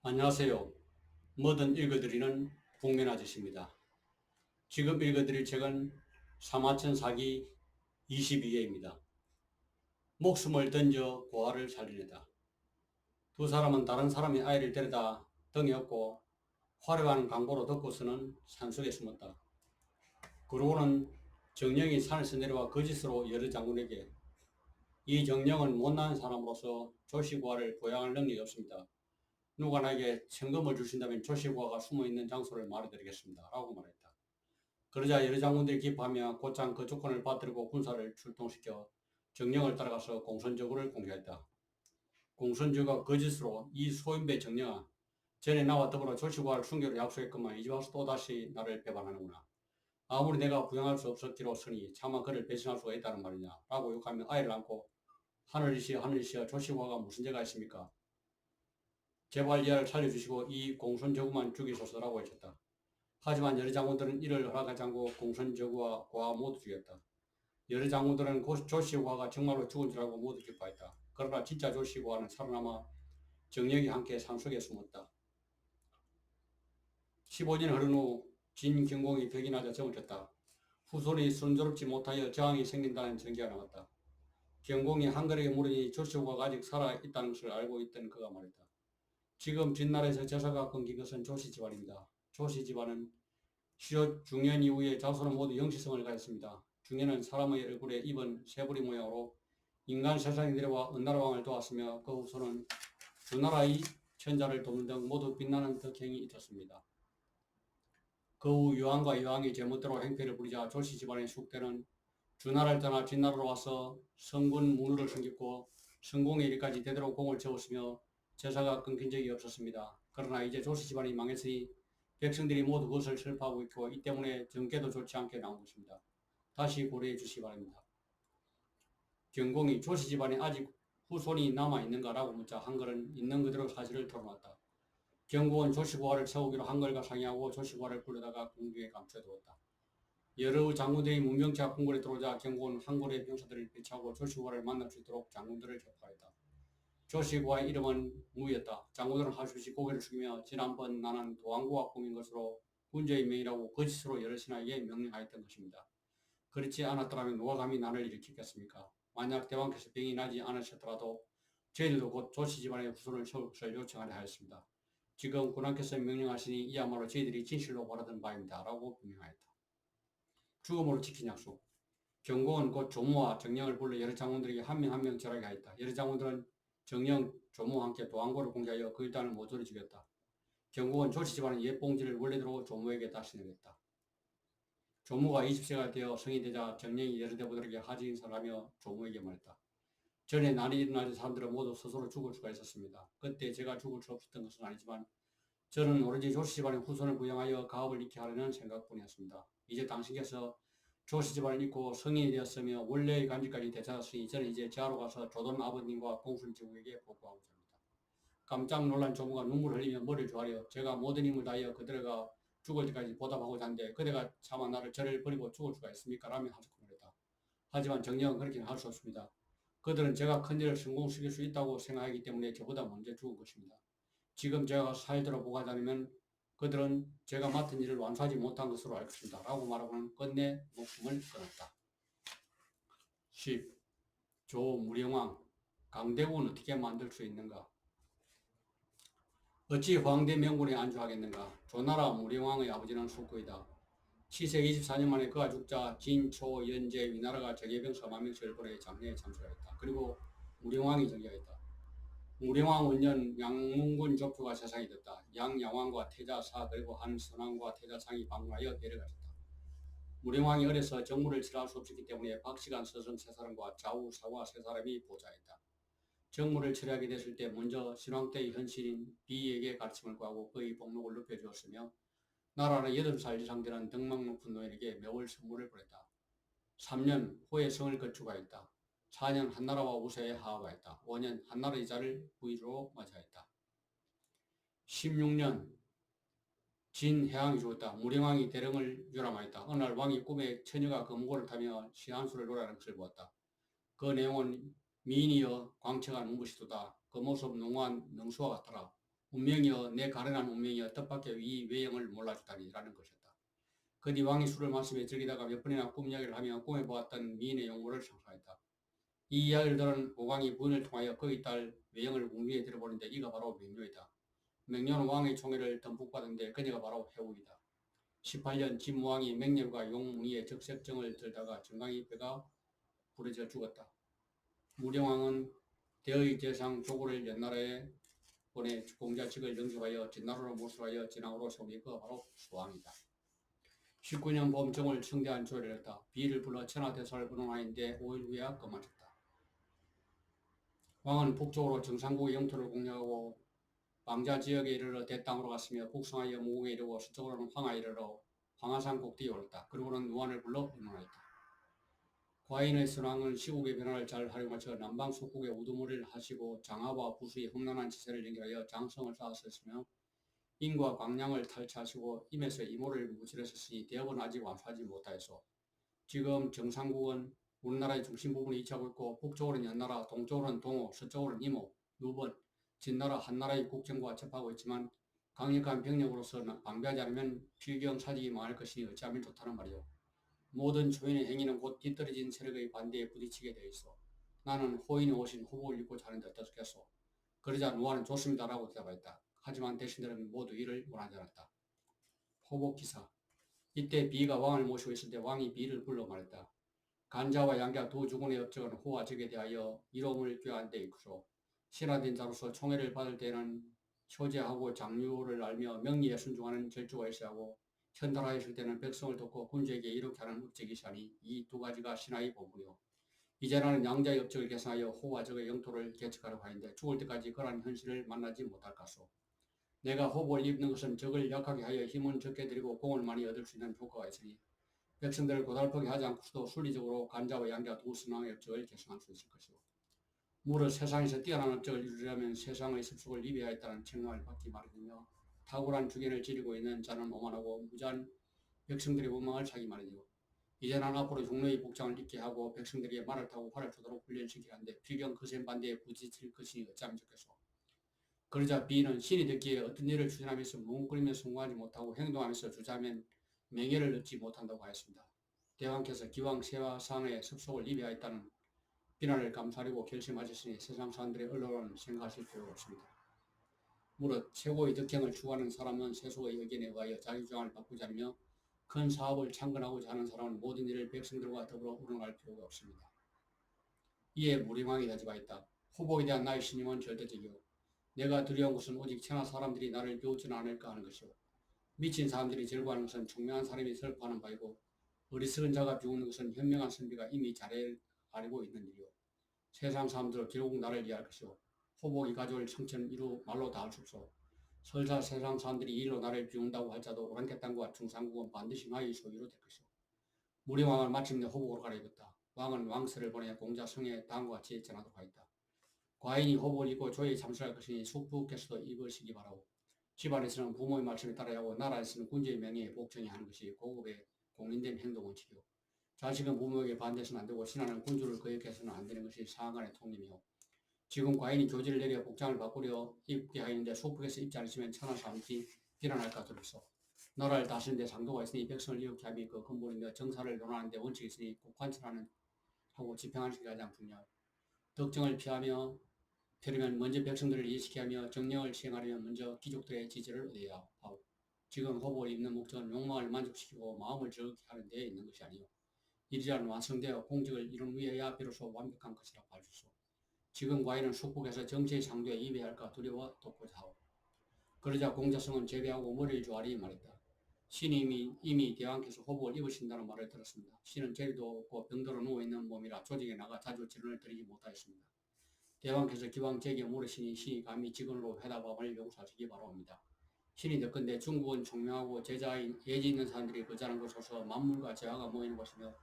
안녕하세요. 뭐든 읽어드리는 복면 아저씨입니다. 지금 읽어드릴 책은 사마천 사기 22회입니다. 목숨을 던져 고아를 살리내다. 두 사람은 다른 사람의 아이를 데려다 등에 업고 화려한 광고로 덮고서는 산속에 숨었다. 그러고는 정령이 산에서 내려와 거짓으로 여러 장군에게 이 정령은 못난 사람으로서 조시고아를 보양할 능력이 없습니다. 누가 나에게 천금을 주신다면 조시고아가 숨어있는 장소를 말해드리겠습니다. 라고 말했다. 그러자 여러 장군들이 기뻐하며 곧장 그 조건을 받들고 군사를 출동시켜 정령을 따라가서 공선저구를 공개했다. 공선저구가 거짓으로 이 소인배 정령아, 전에 나와 더불어 조시고아를 순교로 약속했건만 이제 와서 또다시 나를 배반하는구나. 아무리 내가 부양할 수 없었기로서니 차마 그를 배신할 수가 있다는 말이냐. 라고 욕하며 아이를 안고 하늘이시여 하늘이시여 조시고아가 무슨 죄가 있습니까? 제발 이하를 살려주시고 이 공선저구만 죽이소서라고 외쳤다. 하지만 여러 장군들은 이를 허락하지 않고 공선저구와 고아 모두 죽였다. 여러 장군들은 조시고아가 정말로 죽은 줄 알고 모두 기뻐했다. 그러나 진짜 조시고아는 살아남아 정령이 함께 산속에 숨었다. 15년 흐른 후 진경공이 벽이 나자 점을 쳤다. 후손이 순조롭지 못하여 저항이 생긴다는 전개가 나왔다. 경공이 한글에게 물으니 조시고아가 아직 살아있다는 것을 알고 있던 그가 말했다. 지금 진나라에서 제사가 끊긴 것은 조씨 집안입니다. 조씨 집안은 시옷 중년 이후에 자손은 모두 영시성을 가졌습니다. 중년은 사람의 얼굴에 입은 새부리 모양으로 인간 세상에 내려와 은나라왕을 도왔으며 그 후손은 주나라의 천자를 돕는 등 모두 빛나는 덕행이 있었습니다. 그 후 여왕과 여왕이 제멋대로 행패를 부리자 조씨 집안의 숙대는 주나라를 떠나 진나라로 와서 성군 문우를 섬겼고 성공에 이르까지 대대로 공을 세웠으며 제사가 끊긴 적이 없었습니다. 그러나 이제 조씨 집안이 망했으니 백성들이 모두 그것을 슬퍼하고 있고 이 때문에 정계도 좋지 않게 나온 것입니다. 다시 고려해 주시기 바랍니다. 경공이 조씨 집안에 아직 후손이 남아있는가라고 묻자 한글은 있는 그대로 사실을 털어놨다. 경공은 조시고아를 세우기로 한글과 상의하고 조시고아를 불러다가 궁중에 감춰두었다. 여러 장군들이 문명차 궁궐에 들어오자 경공은 한글의 병사들을 배치하고 조시고아를 만날 수 있도록 장군들을 격파했다. 조시고아의 이름은 무였다. 장군들은 할 수 없이 고개를 숙이며 지난번 나는 도안구가 꾸민 것으로 군주의 명이라고 거짓으로 여러 신하에게 명령하였던 것입니다. 그렇지 않았더라면 누가 감히 나를 일으키겠습니까? 만약 대왕께서 병이 나지 않으셨더라도 저희들도 곧 조씨 집안의 후손을 세울 것을 요청하려 하였습니다. 지금 군왕께서 명령하시니 이야말로 저희들이 진실로 바라던 바입니다. 라고 분명하였다. 죽음으로 지킨 약속. 경공은 곧 조모와 정령을 불러 여러 장군들에게 한 명 한 명 절하게 하였다. 여러 장군들은 정령, 조모와 함께 도안고를 공개하여 그 일단을 모조리 죽였다. 경공은 조씨 집안의 옛 봉지를 원래대로 조모에게 다시 내렸다. 조모가 20세가 되어 성이 되자 정령이 여러 대부들에게 하지 인사를 하며 조모에게 말했다. 전에 난이 일어나자 사람들은 모두 스스로 죽을 수가 있었습니다. 그때 제가 죽을 수 없었던 것은 아니지만 저는 오로지 조씨 집안의 후손을 부양하여 가업을 잃게 하려는 생각뿐이었습니다. 이제 당신께서 조씨 집안을 잃고 성인이 되었으며 원래의 간직까지 되찾았으니 저는 이제 제하로 가서 조던 아버님과 공순제국에게 보고하고자 합니다. 깜짝 놀란 조모가 눈물을 흘리며 머리를 조아려 제가 모든 힘을 다하여 그들과 죽을 때까지 보답하고자 하는데 그대가 차마 나를 저를 버리고 죽을 수가 있습니까? 라며 하소연을 했다. 하지만 정령은 그렇게는 할 수 없습니다. 그들은 제가 큰 일을 성공시킬 수 있다고 생각하기 때문에 저보다 먼저 죽은 것입니다. 지금 제가 살도록 보고하지 않으면 그들은 제가 맡은 일을 완수하지 못한 것으로 알 것입니다. 라고 말하고는 끝내 목숨을 끊었다. 10. 조무령왕 강대국은 어떻게 만들 수 있는가? 어찌 황대 명군에 안주하겠는가? 조나라 무령왕의 아버지는 숙고이다. 시세 24년 만에 그가 죽자 진, 초, 연제, 위나라가 정예병 4만 명씩을 보내 장례에 참석하였다. 그리고 무령왕이 정계하였다. 무령왕 원년 양문군 족주가 세상이 됐다. 양양왕과 태자사 그리고 한선왕과 태자상이 방문하여 데려가셨다. 무령왕이 어려서 정무를 치러할 수 없었기 때문에 박시간 서선 세 사람과 좌우 사과 세 사람이 보좌했다. 정무를 처리하게 됐을 때 먼저 신왕 때의 현실인 비에게 가르침을 구하고 그의 복록을 높여주었으며 나라는 8살 이상 되는 덕망 높은 노인에게 매월 선물을 보냈다. 3년 후에 성을 건축하였다. 4년 한나라와 우세에 하합하였다. 5년 한나라의 자를 부위로 맞이하였다. 16년 진해왕이 죽었다. 무령왕이 대령을 유람하였다. 어느 날 왕이 꿈에 처녀가 금고를 타며 시한수를 노래하는 것을 보았다. 그 내용은 미인이여 광채가 눈부시도다. 그 모습 농후한 능수와 같더라. 운명이여 내 가련한 운명이여 뜻밖의 이 외형을 몰라주다니라는 것이었다. 그뒤 왕이 술을 마시며 즐기다가 몇 번이나 꿈 이야기를 하며 꿈에 보았던 미인의 용모를 상상했다. 이 이야기를 들은 오광이 부인을 통하여 그의 딸 외형을 궁리에 들어보는데 이가 바로 명료이다. 명료는 왕의 총애를 듬뿍 받은 데 그녀가 바로 해옥이다. 18년 진무왕이 맹렬과 용무니의 적색정을 들다가 정강이 배가 부러져 죽었다. 무령왕은 대의 제상 조고를 연나라에 보내 공자측을 영접하여 진나라로 모술하여 진왕으로 세우니 그가 바로 수왕이다. 19년 봄 정월 성대한 조를 했다. 비를 불러 천하대사를 번원하인데 5일 후에야 거마쳤다. 왕은 북쪽으로 정상국의 영토를 공략하고 왕자 지역에 이르러 대땅으로 갔으며 북성하여 무궁에 이르고 서쪽으로는 황하에 이르러 황하산 꼭대기에 올랐다. 그리고는 누안을 불러 의논하였다. 과인의 선왕은 시국의 변화를 잘 활용하여 남방 속국의 우두머리를 하시고 장하와 부수의 험난한 지세를 연결하여 장성을 쌓았으며 인과 광량을 탈취하시고 임에서 이모를 무질했으니 대업은 아직 완수하지 못하였소. 지금 정상국은 우리나라의 중심 부분을 이치하고 있고 북쪽으로는 연나라, 동쪽으로는 동호, 서쪽으로는 이모, 누번, 진나라 한나라의 국정과 접하고 있지만 강력한 병력으로서 방비하지 않으면 필경사직이 망할 것이니 어찌하면 좋다는 말이오. 모든 초인의 행위는 곧 뒤떨어진 세력의 반대에 부딪히게 되어 있어. 나는 호인이 오신 호복을 입고 자는데 어떻겠소? 그러자 노아는 좋습니다라고 대답했다. 하지만 대신들은 모두 이를 원하지 않았다. 호복기사. 이때 비가 왕을 모시고 있을 때 왕이 비를 불러 말했다. 간자와 양자 두 주군의 업적은 호와 적에 대하여 이로움을 교한 데 있으로 신하된 자로서 총애를 받을 때는 효제하고 장류를 알며 명리에 순종하는 절주가 있어야 하고 현달하에 있을 때는 백성을 돕고 군주에게 이렇게 하는 업적이 있으니 이 두 가지가 신하의 본분이요. 이제 나는 양자의 업적을 계승하여 호와 적의 영토를 개척하려고 하는데 죽을 때까지 그러한 현실을 만나지 못할 것이오. 내가 호복을 입는 것은 적을 약하게 하여 힘은 적게 들이고 공을 많이 얻을 수 있는 효과가 있으니 백성들을 고달프게 하지 않고서도 순리적으로 간자와 양자 두 선왕의 업적을 계승할 수 있을 것이오. 무릇 세상에서 뛰어난 업적을 이루려면 세상의 습속을 입어야 했다는 책망을 받기 마련이며 탁월한 주견을 지니고 있는 자는 오만하고 무자한 백성들의 원망을 사기 마련이오. 이제 난 앞으로 종로의 복장을 입게 하고 백성들에게 말을 타고 활을 쏘도록 훈련시키려 하는데 필경 거센 반대에 부딪힐 것이니 어찌하면 좋겠소. 그러자 비는 신이 듣기에 어떤 일을 추진하면서 뭉뚱그리며 성공하지 못하고 행동하면서 주자면 명예를 얻지 못한다고 하였습니다. 대왕께서 기왕 세와 상의 습속을 입어야 했다는 비난을 감사하려고 결심하셨으니 세상 사람들의 언론은 생각하실 필요가 없습니다. 무릇 최고의 덕행을 추구하는 사람은 세속의 의견에 의하여 자기 주장을 바꾸지 않으며 큰 사업을 창건하고자 하는 사람은 모든 일을 백성들과 더불어 운영할 필요가 없습니다. 이에 무림왕이 대답하였다. 후보에 대한 나의 신임은 절대적이요. 내가 두려운 것은 오직 천하 사람들이 나를 비웃지는 않을까 하는 것이요. 미친 사람들이 즐거워하는 것은 총명한 사람이 슬퍼하는 바이고 어리석은 자가 비웃는 것은 현명한 선비가 이미 잘 알고 있는 일이요. 세상 사람들은 결국 나를 이해할 것이요. 호복이 가져올 청천은 이루 말로 다 할 수 없어. 설사 세상 사람들이 이 일로 나를 비운다고 할지라도 오랑캐 땅과 중상국은 반드시 나의 소유로 될 것이오. 무령왕은 마침내 호복으로 갈아입었다. 왕은 왕서를 보내 공자 성에 다음과 같이 전하도록 하였다. 과인이 호복을 입고 조에 참석할 것이니 숙부께서도 입으시기 바라오. 집안에서는 부모의 말씀에 따라야 하고 나라에서는 군주의 명예에 복종해야 하는 것이 고급의 공인된 행동 원칙이오. 자식은 부모에게 반대해서는 안 되고 신하는 군주를 거역해서는 안 되는 것이 상한의 통념이오. 지금 과인이 교지를 내려 복장을 바꾸려 입게 하였는데 숙부께서 입지 않으시면 천하 사람들이 비난할까 두렵소. 나라를 다스리는 데 상도가 있으니 백성을 이롭게 함이 그 근본이며 정사를 논하는 데 원칙이 있으니 꼭 관철하는 하고 집행하는 것이 가장 중요하오. 덕정을 펴려면 먼저 백성들을 이해시켜야 하며 정령을 시행하려면 먼저 귀족들의 지지를 얻어야 하오. 지금 호복을 입는 목적은 욕망을 만족시키고 마음을 즐겁게 하는 데 있는 것이 아니오. 이러한 완성되어 공직을 이룬 후에야 비로소 완벽한 것이라고 할 수 있어. 지금 과인은 숙국에서 정치의 상도에 입어야 할까 두려워 돕고자 하오. 그러자 공자성은 재배하고 머리를 조아리 말했다. 신이 이미 대왕께서 호복을 입으신다는 말을 들었습니다. 신은 제리도 없고 병들어 누워있는 몸이라 조직에 나가 자주 질문을 드리지 못하였습니다. 대왕께서 기왕 제게 물으시니 신이 감히 직언으로 회답함을 용서하시기 바라옵니다. 신이 듣건대 중국은 총명하고 제자인 예지 있는 사람들이 거자는 곳으로서 만물과 재화가 모이는 곳이며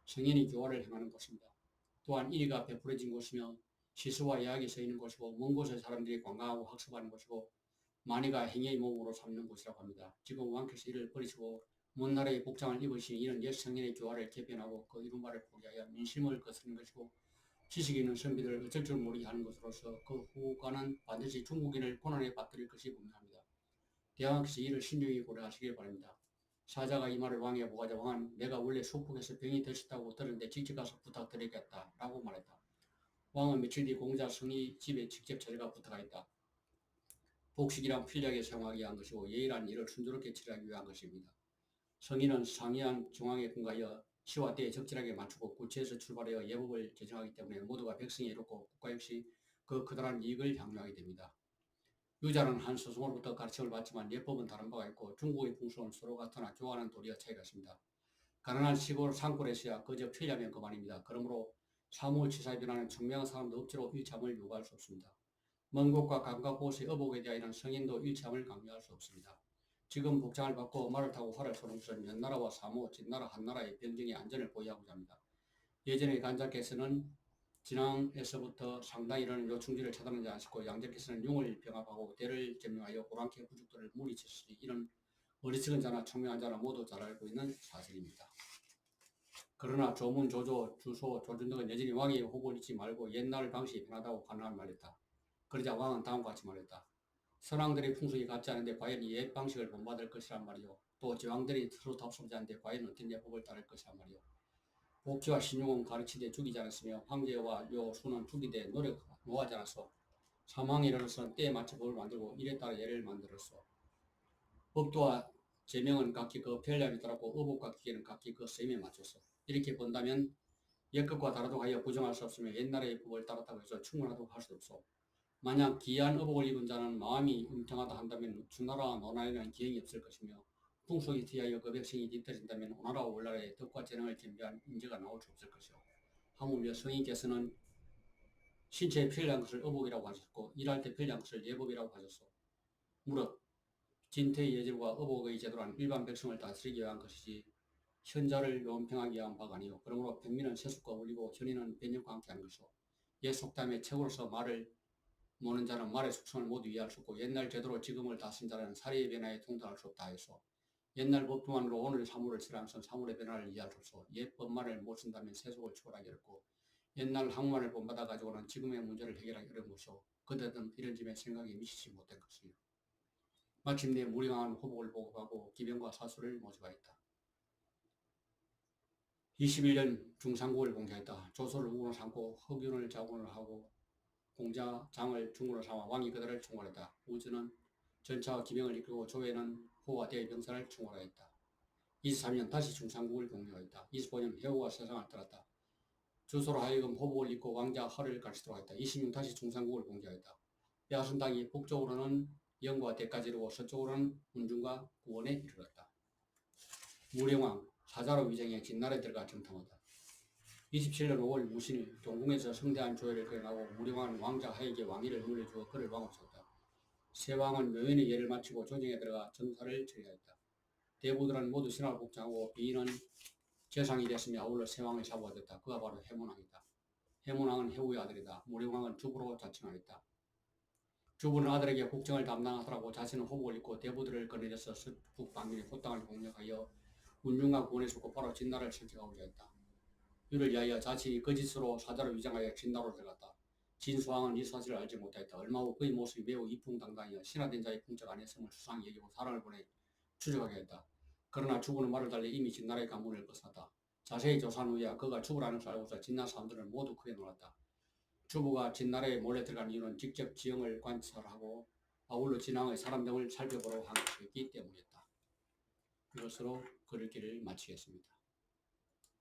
성인이 교화를 행하는 곳입니다. 또한 인의가 베풀어진 곳이며 시수와 예학이 서 있는 곳이고 먼 곳의 사람들이 관광하고 학습하는 곳이고 만이가 행위의 몸으로 삼는 곳이라고 합니다. 지금 왕께서 이를 버리시고 먼 나라의 복장을 입으시니 이는 옛 성인의 교화를 개편하고 그 이룬 바를 포기하여 민심을 거스르는 것이고 지식 있는 선비들을 어쩔 줄 모르게 하는 것으로서 그 후과는 반드시 중국인을 고난에 빠뜨릴 것이 분명합니다. 대왕께서 이를 신중히 고려하시길 바랍니다. 사자가 이 말을 왕에게 보가자 왕은 내가 원래 소풍에서 병이 드셨다고 들었는데 직접 가서 부탁드리겠다 라고 말했다. 왕은 며칠 뒤 공자 성이 집에 직접 찾아가 부탁하였다. 복식이란 필약에 사용하기 위한 것이고 예의란 이를 순조롭게 처리하기 위한 것입니다. 성인은 상이한 정황에 근거하여 시와 때에 적절하게 맞추고 구체에서 출발하여 예법을 제정하기 때문에 모두가 백성이 이롭고 국가 역시 그 커다란 이익을 향유하게 됩니다. 유자는 한 스승으로부터 가르침을 받지만 예법은 다른 바가 있고 중국의 풍속은 서로 같으나 교환은 도리어 차이가 있습니다. 가난한 시골 산골에서야 그저 편리하면 그만입니다. 그러므로 사무치사에 변하는 청명한 사람도 억지로 일참을 요구할 수 없습니다. 먼 곳과 가까운 곳의 어복에 대하여는 성인도 일참을 강요할 수 없습니다. 지금 복장을 받고 말을 타고 활을 쏘는 것은 연나라와 사모, 진나라, 한나라의 병정의 안전을 보유하고자 합니다. 예전에 간자께서는 진앙에서부터 상당히 이르는 요충지를 차단하지 않으시고 양자께서는 융을 병합하고 대를 점령하여 오랑캐 부족들을 물리쳤으니 이는 어리석은 자나 총명한 자나 모두 잘 알고 있는 사실입니다. 그러나 조문, 조조, 주소, 조준 등은 여전히 왕의 호복을 잊지 말고 옛날 방식이 편하다고 간언하며 말했다. 그러자 왕은 다음과 같이 말했다. 선왕들의 풍속이 같지 않은데 과연 이 옛 방식을 본받을 것이란 말이요. 또 제왕들이 서로 답답하지 않은데 과연 어떤 예법을 따를 것이란 말이요. 복지와 신용은 가르치되 죽이지 않았으며 황제와 요수는 죽이되 노하지 않았어. 사망에 이르러서는 때에 맞춰 법을 만들고 일에 따라 예를 만들었어. 법도와 제명은 각기 그 편리함에 따랐고 어복과 기계는 각기 그 쓰임에 맞췄어. 이렇게 본다면 옛것과 다르다고 하여 부정할 수 없으며 옛날의 법을 따랐다고 해서 충분하다고 할 수 없어. 만약 기이한 어복을 입은 자는 마음이 음탕하다 한다면 주나라와 노나라에는 기행이 없을 것이며 풍속에 뒤하여 그 백성이 뒤떨어진다면 오나라와 월나라에 덕과 재능을 겸비한 인재가 나올 수 없을 것이요. 하물며 성인께서는 신체에 편리한 것을 어복이라고 하셨고 일할 때 편리한 것을 예법이라고 하셨소. 무릇 진퇴의 예절과 어복의 제도란 일반 백성을 다스리기 위한 것이지 현자를 용평하기 위한 바가 아니요. 그러므로 평민은 세속과 울리고 현인은 변형과 함께 하는 것이요. 옛 속담에 책으로서 말을 모는 자는 말의 속성을 모두 이해할 수 없고 옛날 제도로 지금을 다스린 자는 사리의 변화에 통달할 수 없다 해서 옛날 법도만으로 오늘 사물을 쓰라는 사물의 변화를 이해할 수 없어 옛 법만을 못 쓴다면 세속을 초월하기 어렵고 옛날 학문만을 본받아 가지고는 지금의 문제를 해결하기 어려운 것이오. 그대든 이런 점에 생각이 미치지 못한 것이요. 마침내 무량한 호복을 보급하고 기병과 사수를 모집하였다. 21년 중상국을 공개했다. 조소를 우군으로 삼고 허균을 자군을 하고 공자장을 중군으로 삼아 왕이 그들을 총괄했다. 우주는 전차와 기병을 이끌고 조회는 호와 대의 병사를 총괄하였다. 23년 다시 중상국을 공개하였다. 25년 해오가 세상을 떠났다. 주소로 하여금 호복을 입고 왕자 하를 가르치도록 했다. 26년 다시 중상국을 공개하였다. 빼앗은 땅이 북쪽으로는 영과 대까지 이르고 서쪽으로는 운중과 구원에 이르렀다. 무령왕 사자로 위장해 진나라에 들어가 정탐하다. 27년 5월 무신일 동궁에서 성대한 조회를 거행하고 무령왕은 왕자 하에게 왕위를 물려주어 그를 왕으로 세웠다. 세 왕은 묘연히 예를 마치고 조정에 들어가 정사를 처리하였다. 대부들은 모두 신하를 복장하고 비인은 재상이 됐으며 아울러 세 왕의 사부가 됐다. 그가 바로 해문왕이다. 해문왕은 해우의 아들이다. 무령왕은 주부로 자칭하였다. 주부는 아들에게 국정을 담당하더라고 자신은 호복을 입고 대부들을 거느려서 서북 방면의 호땅을 공략하여 운중과 구원에서 곧바로 진나라를 선택하고자 했다. 이를 위하여 자신이 거짓으로 사자로 위장하여 진나라로 들어갔다. 진수왕은 이 사실을 알지 못하였다. 얼마 후 그의 모습이 매우 이풍당당하여 신하된 자의 풍적 안에 성을 수상히 여기고 사랑을 보내 추적하게 했다. 그러나 주부는 말을 달리 이미 진나라의 관문을 벗어났다. 자세히 조사한 후에야 그가 주부라는 것을 알고서 진나 사람들은 모두 크게 놀랐다. 주부가 진나라에 몰래 들어간 이유는 직접 지형을 관찰하고 아울러 진왕의 사람 등을 살펴보러 한 것이기 때문이었다. 이것으로 글 읽기를 마치겠습니다.